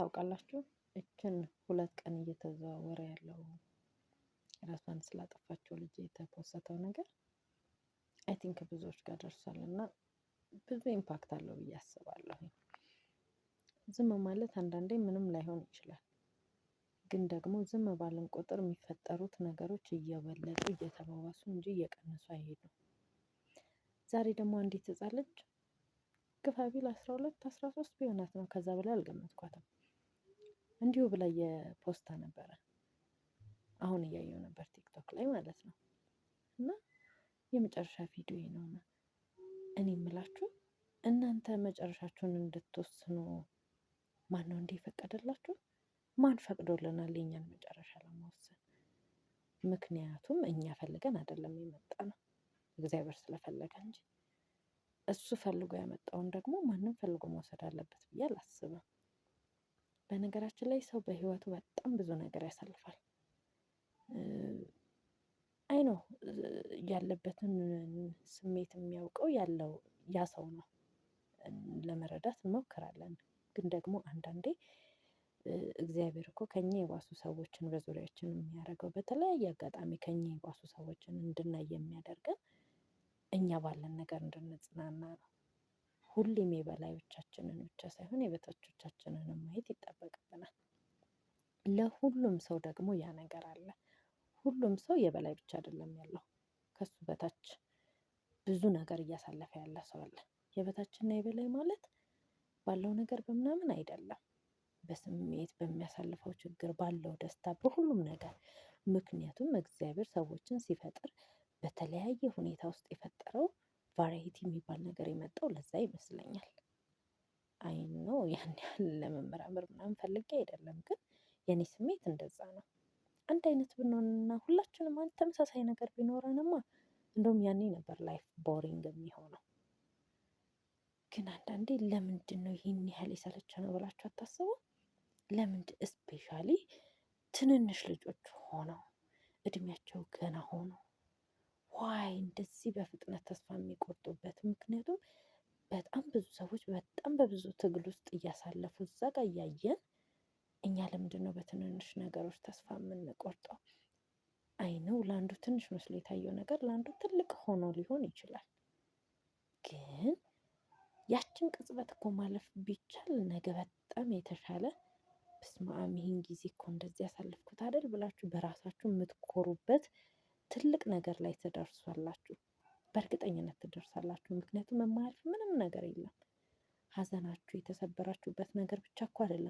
ታውቃላችሁ? እችን 2 ቀን እየተዘዋወረ ያለው ራሷን ስላጠፋችው ልጅ የተፖሰተው ነገር አይ ቲንክ ብዙዎች ጋር ደርሷል እና ብዙ ኢምፓክት አለው ብዬ አስባለሁ። ዝም ማለት አንዳንዴ ምንም ላይሆን ይችላል፣ ግን ደግሞ ዝም ባልን ቁጥር የሚፈጠሩት ነገሮች እየበለጡ እየተባባሱ እንጂ እየቀነሱ አይሄዱም። ዛሬ ደግሞ አንዲት ህፃን ልጅ ግፋ ቢል 12 13 ቢሆናት ነው፣ ከዛ በላይ አልገመትኳትም። እንዲሁ ብላ የፖስታ ነበረ። አሁን እያየው ነበር ቲክቶክ ላይ ማለት ነው። እና የመጨረሻ ቪዲዮ ነው። እኔ የምላችሁ እናንተ መጨረሻችሁን እንድትወስኑ ማን ነው እንደ ፈቀደላችሁ? ማን ፈቅዶልናል የኛን መጨረሻ ለመወሰን? ምክንያቱም እኛ ፈልገን አይደለም የመጣነው፣ እግዚአብሔር ስለፈለገ እንጂ። እሱ ፈልጎ ያመጣውን ደግሞ ማንም ፈልጎ መውሰድ አለበት ብዬ አላስብም። በነገራችን ላይ ሰው በህይወቱ በጣም ብዙ ነገር ያሳልፋል። አይ ነው ያለበትን ስሜት የሚያውቀው ያለው ያ ሰው ነው። ለመረዳት እንሞክራለን፣ ግን ደግሞ አንዳንዴ እግዚአብሔር እኮ ከኛ የባሱ ሰዎችን በዙሪያችን የሚያደርገው በተለያየ አጋጣሚ ከኛ የባሱ ሰዎችን እንድናይ የሚያደርገን እኛ ባለን ነገር እንድንጽናና ነው። ሁሌም የበላዮቻችንን ብቻ ሳይሆን የበታቾቻችንን ማየት ይጠበቅብናል። ለሁሉም ሰው ደግሞ ያ ነገር አለ። ሁሉም ሰው የበላይ ብቻ አይደለም ያለው፣ ከሱ በታች ብዙ ነገር እያሳለፈ ያለ ሰው አለ። የበታችና የበላይ ማለት ባለው ነገር በምናምን አይደለም፣ በስሜት በሚያሳልፈው ችግር፣ ባለው ደስታ፣ በሁሉም ነገር። ምክንያቱም እግዚአብሔር ሰዎችን ሲፈጥር በተለያየ ሁኔታ ውስጥ የፈጠረው ቫራይቲ የሚባል ነገር የመጣው ለዛ ይመስለኛል። አይ ነው ያን ያህል ለመመራመር ምናምን ፈልጌ አይደለም፣ ግን የኔ ስሜት እንደዛ ነው። አንድ አይነት ብንሆንና ሁላችንም አንድ ተመሳሳይ ነገር ቢኖረንማ እንደውም ያኔ ነበር ላይፍ ቦሪንግ የሚሆነው። ግን አንዳንዴ ለምንድን ነው ይህን ያህል የሰለቸነው ብላችሁ አታስቡ? ለምንድን እስፔሻሊ ትንንሽ ልጆች ሆነው እድሜያቸው ገና ሆኖ ዋይ እንደዚህ በፍጥነት ተስፋ የሚቆርጡበት? ምክንያቱም በጣም ብዙ ሰዎች በጣም በብዙ ትግል ውስጥ እያሳለፉ እዛ ጋር እያየን እኛ ለምንድን ነው በትንንሽ ነገሮች ተስፋ የምንቆርጠው? አይ ነው ለአንዱ ትንሽ መስሎ የታየው ነገር ለአንዱ ትልቅ ሆኖ ሊሆን ይችላል። ግን ያችን ቅጽበት እኮ ማለፍ ቢቻል ነገ በጣም የተሻለ በስመአብ ይህን ጊዜ እኮ እንደዚህ ያሳለፍኩት አይደል ብላችሁ በራሳችሁ የምትኮሩበት ትልቅ ነገር ላይ ትደርሳላችሁ። በእርግጠኝነት ትደርሳላችሁ። ምክንያቱም የማያልፍ ምንም ነገር የለም። ሀዘናችሁ የተሰበራችሁበት ነገር ብቻ እኮ አይደለም